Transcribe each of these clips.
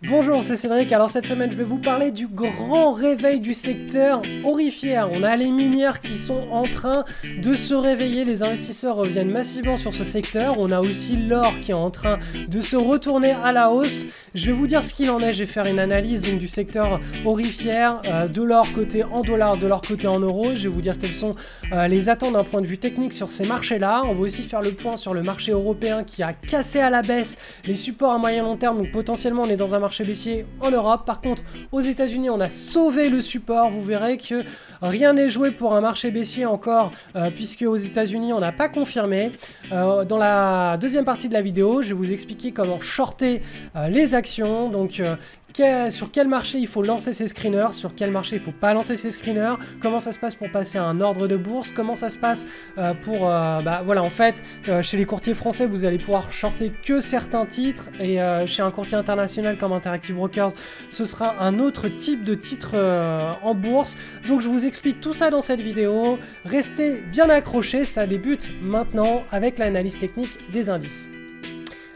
Bonjour, c'est Cédric. Alors cette semaine, je vais vous parler du grand réveil du secteur aurifère. On a les minières qui sont en train de se réveiller. Les investisseurs reviennent massivement sur ce secteur. On a aussi l'or qui est en train de se retourner à la hausse. Je vais vous dire ce qu'il en est. Je vais faire une analyse donc, du secteur aurifère, de l'or côté en dollars, de l'or côté en euros. Je vais vous dire quelles sont les attentes d'un point de vue technique sur ces marchés-là. On va aussi faire le point sur le marché européen qui a cassé à la baisse les supports à moyen long terme. Donc potentiellement, on est dans un marché baissier en Europe. Par contre, aux États-Unis, on a sauvé le support. Vous verrez que rien n'est joué pour un marché baissier encore, puisque aux États-Unis, on n'a pas confirmé. Dans la deuxième partie de la vidéo, je vais vous expliquer comment shorter les actions. Donc, sur quel marché il faut lancer ses screeners, sur quel marché il ne faut pas lancer ses screeners, comment ça se passe pour passer à un ordre de bourse, comment ça se passe voilà, en fait, chez les courtiers français, vous allez pouvoir shorter que certains titres, et chez un courtier international comme Interactive Brokers, ce sera un autre type de titre en bourse. Donc je vous explique tout ça dans cette vidéo. Restez bien accrochés, ça débute maintenant avec l'analyse technique des indices.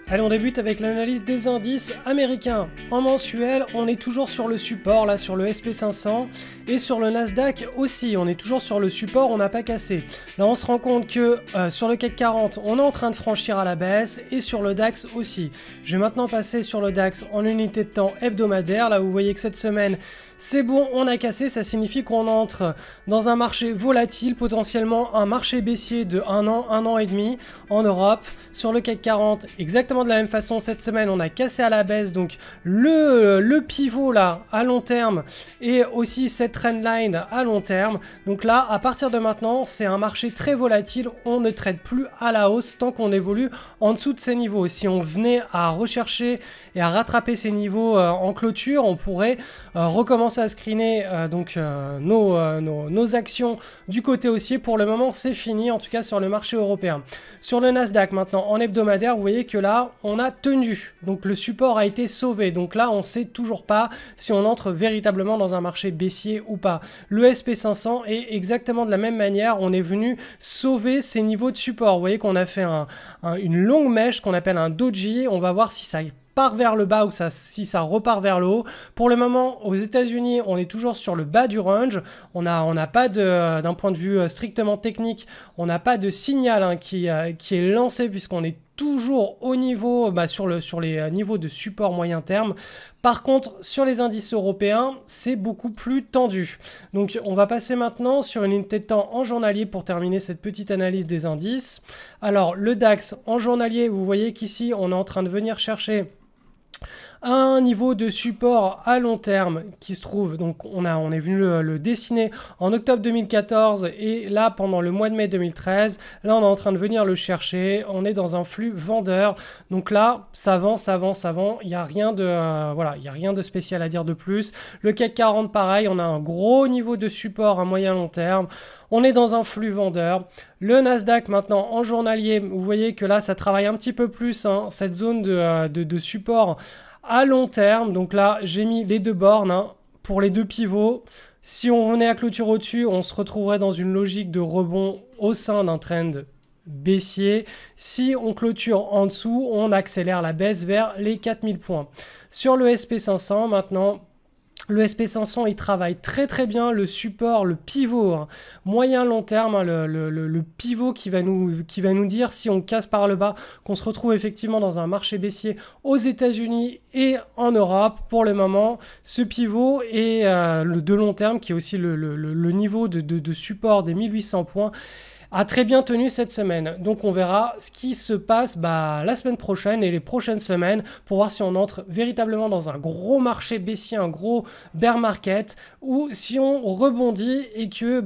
Allez, on débute avec l'analyse des indices américains. En mensuel, on est toujours sur le support, là sur le SP500 et sur le Nasdaq aussi. On est toujours sur le support, on n'a pas cassé. Là, on se rend compte que sur le CAC 40, on est en train de franchir à la baisse et sur le DAX aussi. Je vais maintenant passer sur le DAX en unité de temps hebdomadaire. Là, vous voyez que cette semaine, c'est bon, on a cassé, ça signifie qu'on entre dans un marché volatile, potentiellement un marché baissier de 1 an et demi en Europe. Sur le CAC 40, exactement de la même façon, cette semaine, on a cassé à la baisse, donc le pivot là, à long terme, et aussi cette trendline à long terme. Donc là, à partir de maintenant, c'est un marché très volatile, on ne trade plus à la hausse tant qu'on évolue en dessous de ces niveaux. Si on venait à rechercher et à rattraper ces niveaux en clôture, on pourrait recommencer à screener nos actions du côté haussier. Pour le moment, c'est fini, en tout cas sur le marché européen. Sur le Nasdaq, maintenant, en hebdomadaire, vous voyez que là, on a tenu. Donc, le support a été sauvé. Donc là, on ne sait toujours pas si on entre véritablement dans un marché baissier ou pas. Le SP500 est exactement de la même manière. On est venu sauver ces niveaux de support. Vous voyez qu'on a fait une longue mèche qu'on appelle un doji. On va voir si ça part vers le bas ou si ça repart vers le haut. Pour le moment, aux États-Unis, on est toujours sur le bas du range. On n'a pas d'un point de vue strictement technique, on n'a pas de signal qui est lancé puisqu'on est toujours au niveau, sur les niveaux de support moyen terme. Par contre, sur les indices européens, c'est beaucoup plus tendu. Donc, on va passer maintenant sur une unité de temps en journalier pour terminer cette petite analyse des indices. Alors, le DAX en journalier, vous voyez qu'ici, on est en train de venir chercher un niveau de support à long terme qui se trouve, donc on est venu le dessiner en octobre 2014 et là pendant le mois de mai 2013, là on est en train de venir le chercher, on est dans un flux vendeur, donc là ça vend, il n'y a rien de il y a rien de spécial à dire de plus. Le CAC 40 pareil, on a un gros niveau de support à moyen long terme, on est dans un flux vendeur. Le Nasdaq maintenant en journalier, vous voyez que là ça travaille un petit peu plus cette zone de support à long terme. Donc là j'ai mis les deux bornes pour les deux pivots. Si on venait à clôture au-dessus, on se retrouverait dans une logique de rebond au sein d'un trend baissier. Si on clôture en dessous, on accélère la baisse vers les 4000 points. Sur le SP500 maintenant, le SP500, il travaille très très bien le support, le pivot moyen long terme, le pivot qui va nous dire si on casse par le bas, qu'on se retrouve effectivement dans un marché baissier aux États-Unis et en Europe. Pour le moment, ce pivot est de long terme, qui est aussi le niveau de support des 1800 points, a très bien tenu cette semaine. Donc on verra ce qui se passe la semaine prochaine et les prochaines semaines pour voir si on entre véritablement dans un gros marché baissier, un gros bear market, ou si on rebondit et que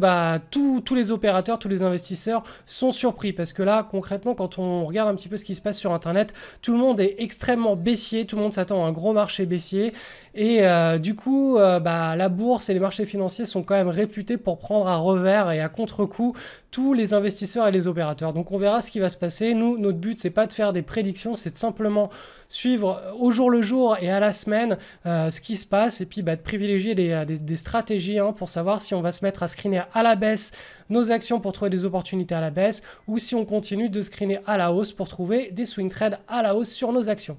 tous les opérateurs, tous les investisseurs sont surpris. Parce que là, concrètement, quand on regarde un petit peu ce qui se passe sur Internet, tout le monde est extrêmement baissier, tout le monde s'attend à un gros marché baissier. Et du coup, la bourse et les marchés financiers sont quand même réputés pour prendre à revers et à contre-coup tous les investisseurs et les opérateurs. Donc on verra ce qui va se passer. Nous, notre but, c'est pas de faire des prédictions, c'est de simplement suivre au jour le jour et à la semaine ce qui se passe, et puis de privilégier des stratégies pour savoir si on va se mettre à screener à la baisse nos actions pour trouver des opportunités à la baisse, ou si on continue de screener à la hausse pour trouver des swing trades à la hausse sur nos actions.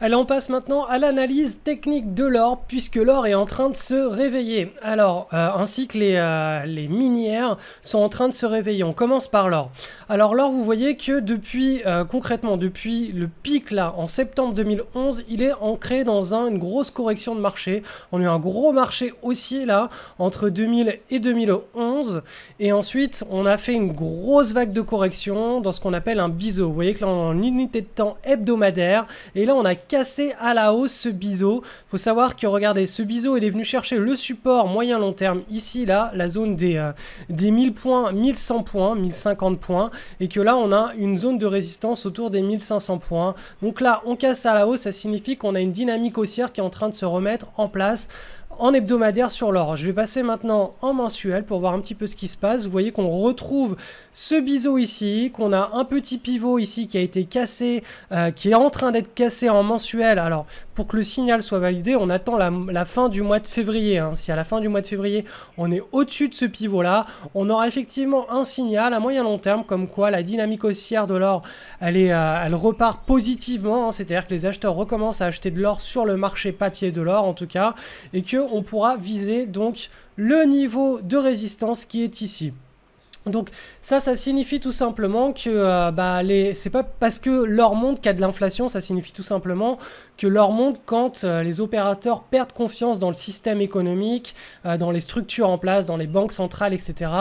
Allez, on passe maintenant à l'analyse technique de l'or, puisque l'or est en train de se réveiller. Alors, ainsi que les minières sont en train de se réveiller. On commence par l'or. Alors l'or, vous voyez que depuis, concrètement, depuis le pic là, en septembre 2011, il est ancré dans une grosse correction de marché. On a eu un gros marché haussier là, entre 2000 et 2011. Et ensuite, on a fait une grosse vague de correction dans ce qu'on appelle un biseau. Vous voyez que là, on est en unité de temps hebdomadaire. Et là, on a cassé à la hausse ce biseau. Il faut savoir que, regardez, ce biseau, il est venu chercher le support moyen-long terme, ici, là, la zone des 1000 points, 1100 points, 1050 points, et que là, on a une zone de résistance autour des 1500 points. Donc là, on casse à la hausse, ça signifie qu'on a une dynamique haussière qui est en train de se remettre en place en hebdomadaire sur l'or. Je vais passer maintenant en mensuel pour voir un petit peu ce qui se passe. Vous voyez qu'on retrouve ce biseau ici, qu'on a un petit pivot ici qui a été cassé, qui est en train d'être cassé en mensuel. Alors, pour que le signal soit validé, on attend la fin du mois de février. Hein. Si à la fin du mois de février, on est au-dessus de ce pivot-là, on aura effectivement un signal à moyen long terme, comme quoi la dynamique haussière de l'or, elle repart positivement. Hein. C'est-à-dire que les acheteurs recommencent à acheter de l'or sur le marché papier de l'or, en tout cas, et qu'on pourra viser donc le niveau de résistance qui est ici. Donc ça signifie tout simplement que c'est pas parce que l'or monte qu'il y a de l'inflation, ça signifie tout simplement que l'or monte quand les opérateurs perdent confiance dans le système économique, dans les structures en place, dans les banques centrales, etc.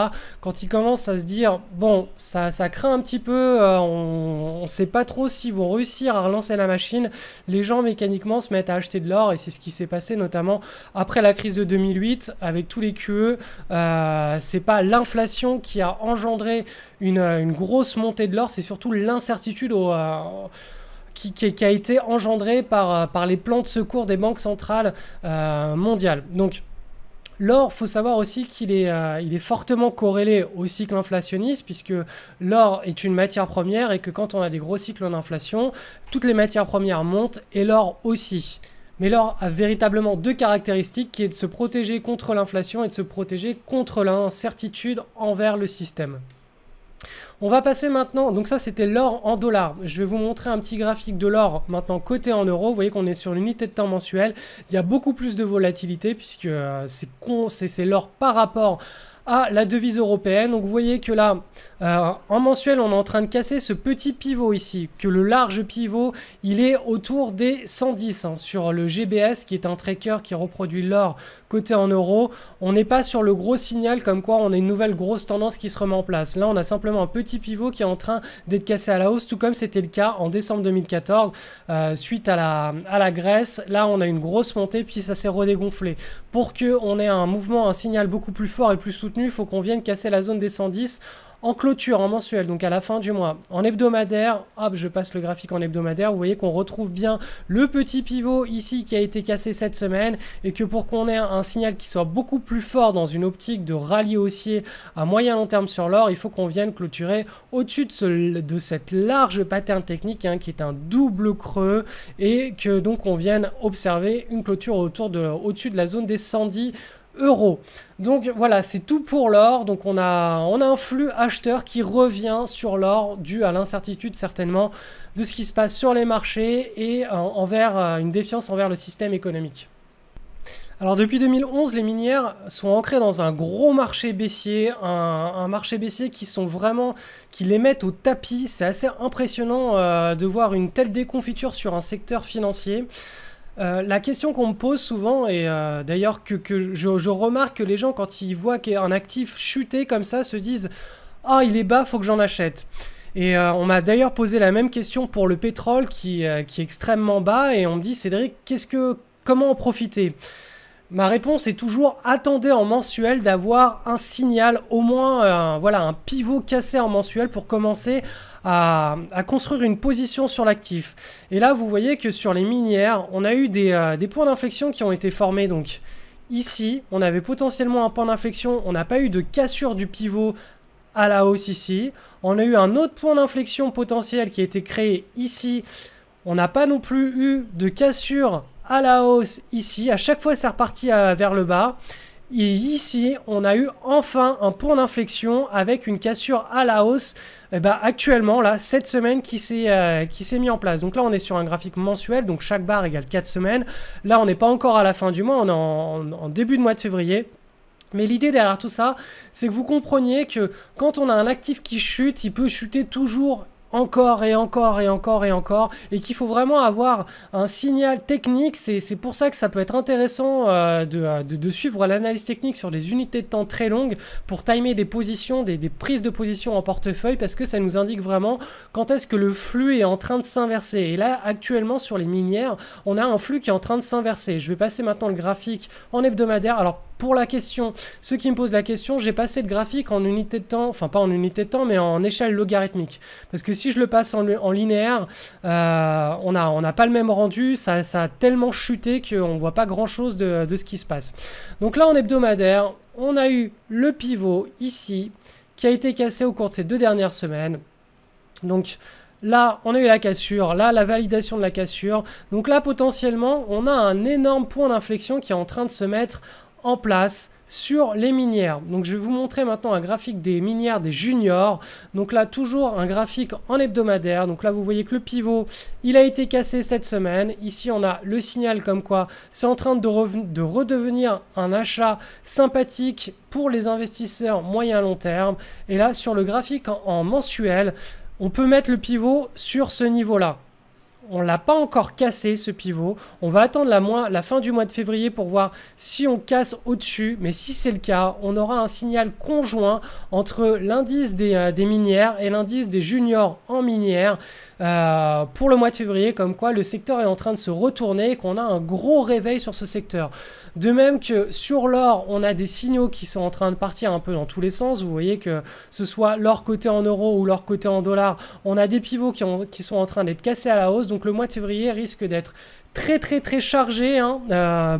Quand ils commencent à se dire, bon, ça craint un petit peu, on ne sait pas trop s'ils vont réussir à relancer la machine, les gens mécaniquement se mettent à acheter de l'or, et c'est ce qui s'est passé notamment après la crise de 2008 avec tous les QE. C'est pas l'inflation qui a engendré une grosse montée de l'or, c'est surtout l'incertitude qui a été engendrée par les plans de secours des banques centrales mondiales. Donc l'or, il faut savoir aussi qu'il est fortement corrélé au cycle inflationniste, puisque l'or est une matière première et que quand on a des gros cycles d'inflation, toutes les matières premières montent et l'or aussi. Mais l'or a véritablement deux caractéristiques, qui est de se protéger contre l'inflation et de se protéger contre l'incertitude envers le système. On va passer maintenant, donc ça c'était l'or en dollars. Je vais vous montrer un petit graphique de l'or maintenant coté en euros. Vous voyez qu'on est sur l'unité de temps mensuelle. Il y a beaucoup plus de volatilité puisque c'est l'or par rapport à la devise européenne. Donc vous voyez que là, en mensuel, on est en train de casser ce petit pivot ici, que le large pivot, il est autour des 110 hein, sur le GBS, qui est un tracker qui reproduit l'or coté en euros. On n'est pas sur le gros signal comme quoi on a une nouvelle grosse tendance qui se remet en place. Là, on a simplement un petit pivot qui est en train d'être cassé à la hausse, tout comme c'était le cas en décembre 2014, suite à la Grèce. Là, on a une grosse montée, puis ça s'est redégonflé. Pour qu'on ait un mouvement, un signal beaucoup plus fort et plus soutenu, il faut qu'on vienne casser la zone des 110 en clôture, en mensuel, donc à la fin du mois. En hebdomadaire, hop, je passe le graphique en hebdomadaire, vous voyez qu'on retrouve bien le petit pivot ici qui a été cassé cette semaine, et que pour qu'on ait un signal qui soit beaucoup plus fort dans une optique de rallye haussier à moyen long terme sur l'or, il faut qu'on vienne clôturer au-dessus de cette large pattern technique hein, qui est un double creux, et que donc on vienne observer une clôture au-dessus de la zone des 110 euros. Donc voilà, c'est tout pour l'or. Donc on a un flux acheteur qui revient sur l'or dû à l'incertitude certainement de ce qui se passe sur les marchés et une défiance envers le système économique. Alors depuis 2011, les minières sont ancrées dans un gros marché baissier, un marché baissier qui les mettent au tapis. C'est assez impressionnant de voir une telle déconfiture sur un secteur financier. La question qu'on me pose souvent, et d'ailleurs que je remarque que les gens, quand ils voient qu'un actif chuter comme ça, se disent « Ah, il est bas, faut que j'en achète ». Et on m'a d'ailleurs posé la même question pour le pétrole qui est extrêmement bas, et on me dit « Cédric, comment en profiter ?» Ma réponse est toujours attendez en mensuel d'avoir un signal, au moins voilà, un pivot cassé en mensuel pour commencer à construire une position sur l'actif. Et là, vous voyez que sur les minières, on a eu des points d'inflexion qui ont été formés. Donc ici, on avait potentiellement un point d'inflexion, on n'a pas eu de cassure du pivot à la hausse ici. On a eu un autre point d'inflexion potentiel qui a été créé ici. On n'a pas non plus eu de cassure à la hausse ici. À chaque fois, c'est reparti vers le bas. Et ici, on a eu enfin un point d'inflexion avec une cassure à la hausse. Et bah, actuellement, là, cette semaine qui s'est mis en place. Donc là, on est sur un graphique mensuel, donc chaque barre égale 4 semaines. Là, on n'est pas encore à la fin du mois, on est en début de mois de février. Mais l'idée derrière tout ça, c'est que vous compreniez que quand on a un actif qui chute, il peut chuter toujours encore et encore et encore et encore, et qu'il faut vraiment avoir un signal technique. C'est pour ça que ça peut être intéressant de suivre l'analyse technique sur les unités de temps très longues pour timer des positions, des prises de position en portefeuille, parce que ça nous indique vraiment quand est-ce que le flux est en train de s'inverser. Et là, actuellement, sur les minières, on a un flux qui est en train de s'inverser. Je vais passer maintenant le graphique en hebdomadaire. Alors, pour la question, ceux qui me posent la question, j'ai passé le graphique en unité de temps, enfin pas en unité de temps, mais en échelle logarithmique. Parce que si je le passe en linéaire, on n'a pas le même rendu, ça a tellement chuté qu'on ne voit pas grand-chose de ce qui se passe. Donc là, en hebdomadaire, on a eu le pivot ici, qui a été cassé au cours de ces 2 dernières semaines. Donc là, on a eu la cassure, là, la validation de la cassure. Donc là, potentiellement, on a un énorme point d'inflexion qui est en train de se mettre en place sur les minières. Donc je vais vous montrer maintenant un graphique des minières des juniors. Donc là, toujours un graphique en hebdomadaire. Donc là, vous voyez que le pivot, il a été cassé cette semaine. Ici, on a le signal comme quoi c'est en train de redevenir un achat sympathique pour les investisseurs moyen-long terme. Et là, sur le graphique en mensuel, on peut mettre le pivot sur ce niveau-là. On ne l'a pas encore cassé, ce pivot. On va attendre la fin du mois de février pour voir si on casse au-dessus. Mais si c'est le cas, on aura un signal conjoint entre l'indice des minières et l'indice des juniors en minière pour le mois de février, comme quoi le secteur est en train de se retourner et qu'on a un gros réveil sur ce secteur. De même que sur l'or, on a des signaux qui sont en train de partir un peu dans tous les sens. Vous voyez que ce soit l'or coté en euros ou l'or coté en dollars, on a des pivots qui sont en train d'être cassés à la hausse. Donc le mois de février risque d'être très chargé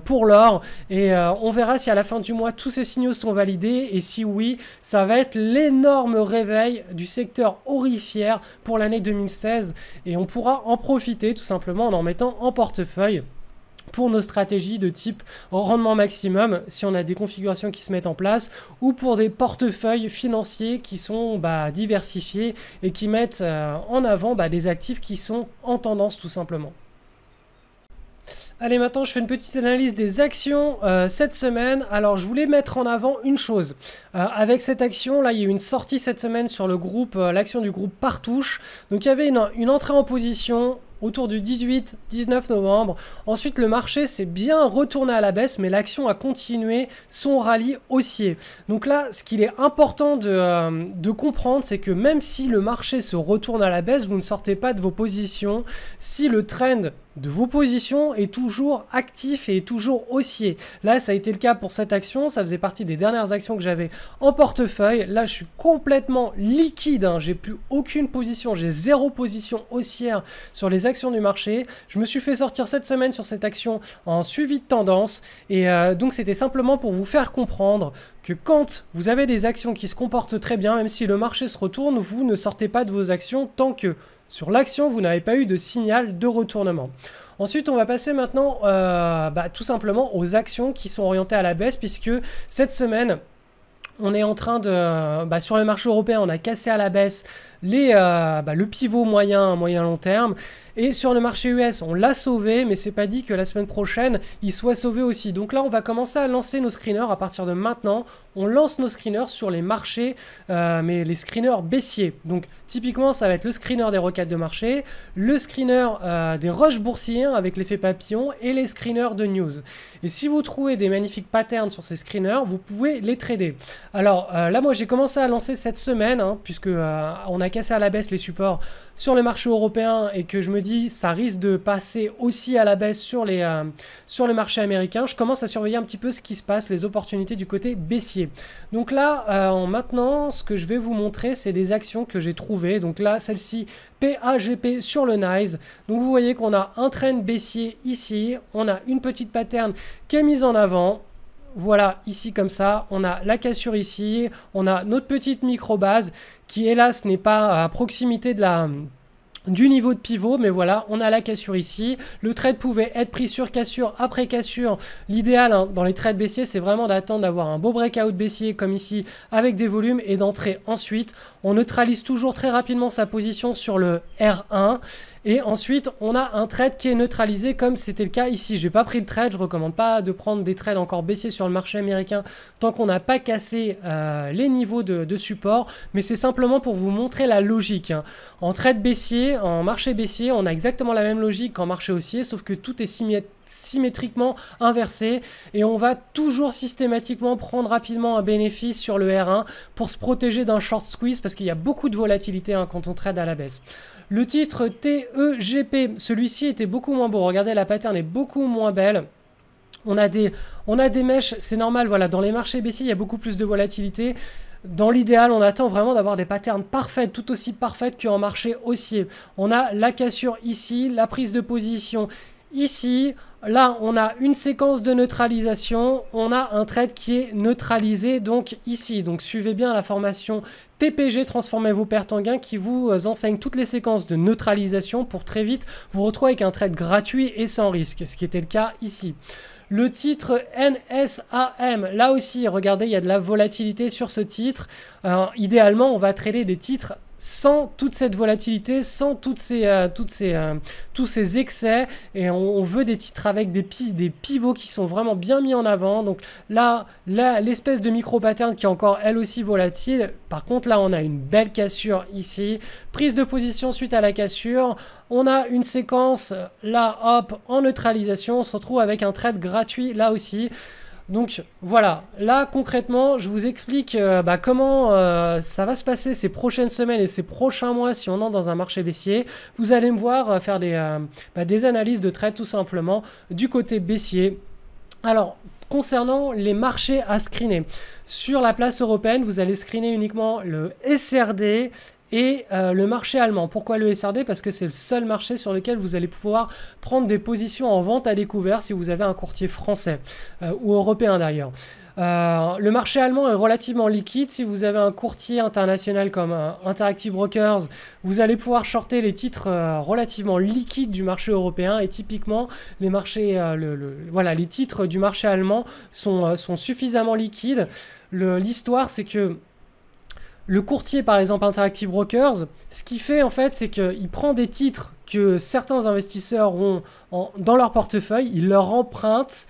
pour l'or, et on verra si à la fin du mois tous ces signaux sont validés, et si oui, ça va être l'énorme réveil du secteur aurifère pour l'année 2016, et on pourra en profiter tout simplement en mettant en portefeuille pour nos stratégies de type rendement maximum si on a des configurations qui se mettent en place, ou pour des portefeuilles financiers qui sont diversifiés et qui mettent en avant des actifs qui sont en tendance tout simplement. Allez, maintenant je fais une petite analyse des actions cette semaine. Alors je voulais mettre en avant une chose. Avec cette action, là il y a eu une sortie cette semaine sur le groupe, l'action du groupe Partouche. Donc il y avait une entrée en position autour du 18-19 novembre. Ensuite, le marché s'est bien retourné à la baisse, mais l'action a continué son rallye haussier. Donc là, ce qu'il est important de comprendre, c'est que même si le marché se retourne à la baisse, vous ne sortez pas de vos positions si le trend de vos positions est toujours actif et est toujours haussier. Là, ça a été le cas pour cette action. Ça faisait partie des dernières actions que j'avais en portefeuille. Là, je suis complètement liquide. J'ai plus aucune position. J'ai 0 position haussière sur les actions du marché. Je me suis fait sortir cette semaine sur cette action en suivi de tendance. Et donc, c'était simplement pour vous faire comprendre que quand vous avez des actions qui se comportent très bien, même si le marché se retourne, vous ne sortez pas de vos actions tant que sur l'action, vous n'avez pas eu de signal de retournement. Ensuite, on va passer maintenant tout simplement aux actions qui sont orientées à la baisse, puisque cette semaine, on est en train de... sur le marché européen, on a cassé à la baisse le pivot moyen long terme. Et sur le marché US, on l'a sauvé, mais c'est pas dit que la semaine prochaine, il soit sauvé aussi. Donc là, on va commencer à lancer nos screeners à partir de maintenant. On lance nos screeners sur les marchés, mais les screeners baissiers. Donc typiquement, ça va être le screener des requêtes de marché, le screener des rushs boursiers avec l'effet papillon et les screeners de news. Et si vous trouvez des magnifiques patterns sur ces screeners, vous pouvez les trader. Alors là, moi, j'ai commencé à lancer cette semaine, puisque on a cassé à la baisse les supports sur le marché européen et que je me dis ça risque de passer aussi à la baisse sur le marché américain. Je commence à surveiller un petit peu ce qui se passe, les opportunités du côté baissier. Donc là, maintenant, ce que je vais vous montrer, c'est des actions que j'ai trouvées. Donc là, celle-ci, PAGP sur le NYSE. Donc vous voyez qu'on a un trend baissier ici. On a une petite pattern qui est mise en avant. Voilà, ici comme ça, on a la cassure ici, on a notre petite micro-base qui hélas n'est pas à proximité de du niveau de pivot, mais voilà, on a la cassure ici. Le trade pouvait être pris sur cassure, après cassure. L'idéal hein, dans les trades baissiers, c'est vraiment d'attendre d'avoir un beau breakout baissier comme ici avec des volumes et d'entrer ensuite. On neutralise toujours très rapidement sa position sur le R1. Et ensuite, on a un trade qui est neutralisé comme c'était le cas ici. Je n'ai pas pris le trade, je ne recommande pas de prendre des trades encore baissiers sur le marché américain tant qu'on n'a pas cassé les niveaux de support. Mais c'est simplement pour vous montrer la logique. Hein. En trade baissier, en marché baissier, on a exactement la même logique qu'en marché haussier, sauf que tout est symétriquement inversé et on va toujours systématiquement prendre rapidement un bénéfice sur le R1 pour se protéger d'un short squeeze parce qu'il y a beaucoup de volatilité hein, quand on trade à la baisse. Le titre TEGP, celui-ci était beaucoup moins beau. Regardez, la pattern est beaucoup moins belle. On a des mèches, c'est normal, voilà, dans les marchés baissiers, il y a beaucoup plus de volatilité. Dans l'idéal, on attend vraiment d'avoir des patterns parfaites, tout aussi parfaites qu'en marché haussier. On a la cassure ici, la prise de position ici. Là, on a une séquence de neutralisation, on a un trade qui est neutralisé donc ici. Donc suivez bien la formation TPG, transformez vos pertes en gains, qui vous enseigne toutes les séquences de neutralisation pour très vite vous retrouver avec un trade gratuit et sans risque, ce qui était le cas ici. Le titre NSAM, là aussi, regardez, il y a de la volatilité sur ce titre. Idéalement, on va trader des titres sans toute cette volatilité, sans tous ces excès, et on veut des titres avec des pivots qui sont vraiment bien mis en avant. Donc là l'espèce de micro pattern qui est encore elle aussi volatile. Par contre là on a une belle cassure ici, prise de position suite à la cassure, on a une séquence là hop en neutralisation, on se retrouve avec un trade gratuit là aussi. Donc voilà, là concrètement je vous explique comment ça va se passer ces prochaines semaines et ces prochains mois si on entre dans un marché baissier. Vous allez me voir faire des analyses de trade tout simplement du côté baissier. Alors concernant les marchés à screener, sur la place européenne vous allez screener uniquement le SRD et le marché allemand. Pourquoi le SRD? Parce que c'est le seul marché sur lequel vous allez pouvoir prendre des positions en vente à découvert si vous avez un courtier français ou européen d'ailleurs. Le marché allemand est relativement liquide. Si vous avez un courtier international comme Interactive Brokers, vous allez pouvoir shorter les titres relativement liquides du marché européen et typiquement les marchés, les titres du marché allemand sont suffisamment liquides. L'histoire c'est que le courtier, par exemple Interactive Brokers, ce qu'il fait en fait, c'est qu'il prend des titres que certains investisseurs ont dans leur portefeuille, il leur emprunte,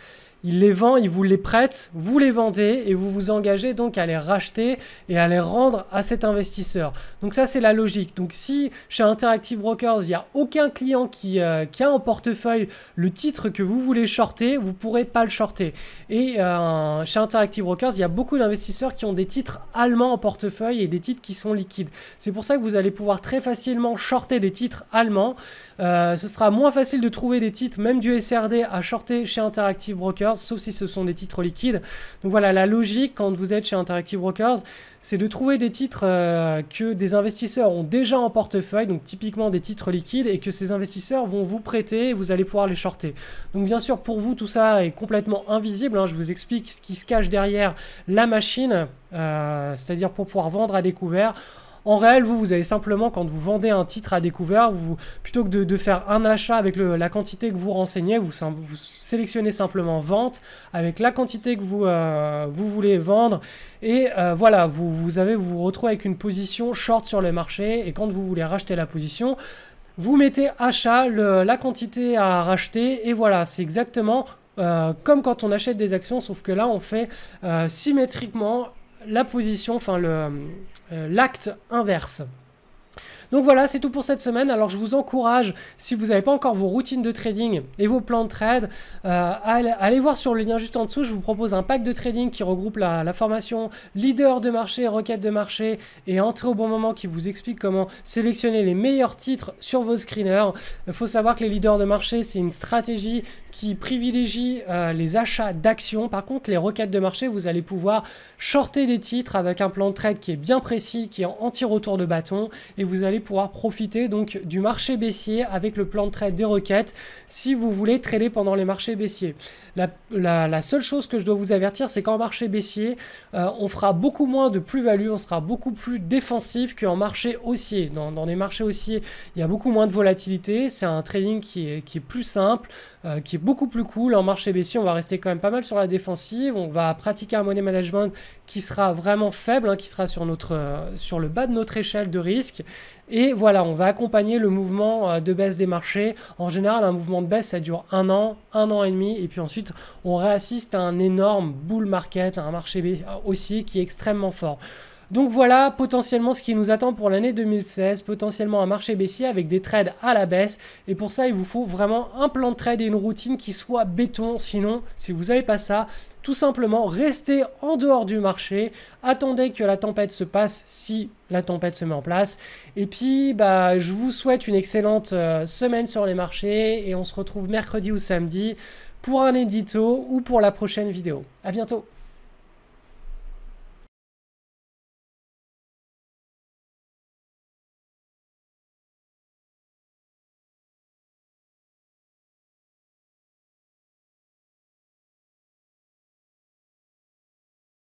il les vend, il vous les prête, vous les vendez et vous vous engagez donc à les racheter et à les rendre à cet investisseur. Donc ça c'est la logique. Donc si chez Interactive Brokers il n'y a aucun client qui a en portefeuille le titre que vous voulez shorter, vous ne pourrez pas le shorter. Et chez Interactive Brokers il y a beaucoup d'investisseurs qui ont des titres allemands en portefeuille et des titres qui sont liquides. C'est pour ça que vous allez pouvoir très facilement shorter des titres allemands. Ce sera moins facile de trouver des titres, même du SRD, à shorter chez Interactive Brokers, sauf si ce sont des titres liquides. Donc voilà, la logique quand vous êtes chez Interactive Brokers, c'est de trouver des titres que des investisseurs ont déjà en portefeuille, donc typiquement des titres liquides, et que ces investisseurs vont vous prêter et vous allez pouvoir les shorter. Donc bien sûr, pour vous, tout ça est complètement invisible, hein. Je vous explique ce qui se cache derrière la machine, c'est-à-dire pour pouvoir vendre à découvert. En réel, vous avez simplement, quand vous vendez un titre à découvert, plutôt que de faire un achat avec la quantité que vous renseignez, vous sélectionnez simplement vente avec la quantité que vous voulez vendre. Et voilà, vous vous retrouvez avec une position short sur le marché. Et quand vous voulez racheter la position, vous mettez achat, la quantité à racheter. Et voilà, c'est exactement comme quand on achète des actions, sauf que là, on fait symétriquement la position, enfin l'acte inverse. Donc voilà, c'est tout pour cette semaine. Alors je vous encourage, si vous n'avez pas encore vos routines de trading et vos plans de trade, allez voir sur le lien juste en dessous. Je vous propose un pack de trading qui regroupe la formation leader de marché, requête de marché et entrée au bon moment, qui vous explique comment sélectionner les meilleurs titres sur vos screeners. Il faut savoir que les leaders de marché, c'est une stratégie qui privilégie les achats d'actions. Par contre, les requêtes de marché, vous allez pouvoir shorter des titres avec un plan de trade qui est bien précis, qui est anti-retour de bâton, et vous allez pouvoir profiter donc du marché baissier avec le plan de trade des requêtes si vous voulez trader pendant les marchés baissiers. La seule chose que je dois vous avertir, c'est qu'en marché baissier, on fera beaucoup moins de plus-value, on sera beaucoup plus défensif qu'en marché haussier. Dans des marchés haussiers, il y a beaucoup moins de volatilité, c'est un trading qui est plus simple, qui est beaucoup plus cool. En marché baissier, on va rester quand même pas mal sur la défensive, on va pratiquer un money management qui sera vraiment faible, hein, qui sera sur le bas de notre échelle de risque. Et voilà, on va accompagner le mouvement de baisse des marchés. En général, un mouvement de baisse, ça dure un an et demi, et puis ensuite, on réassiste à un énorme bull market, un marché haussier qui est extrêmement fort. Donc voilà potentiellement ce qui nous attend pour l'année 2016, potentiellement un marché baissier avec des trades à la baisse. Et pour ça, il vous faut vraiment un plan de trade et une routine qui soit béton. Sinon, si vous n'avez pas ça, tout simplement, restez en dehors du marché, attendez que la tempête se passe si la tempête se met en place. Et puis, je vous souhaite une excellente semaine sur les marchés et on se retrouve mercredi ou samedi pour un édito ou pour la prochaine vidéo. À bientôt.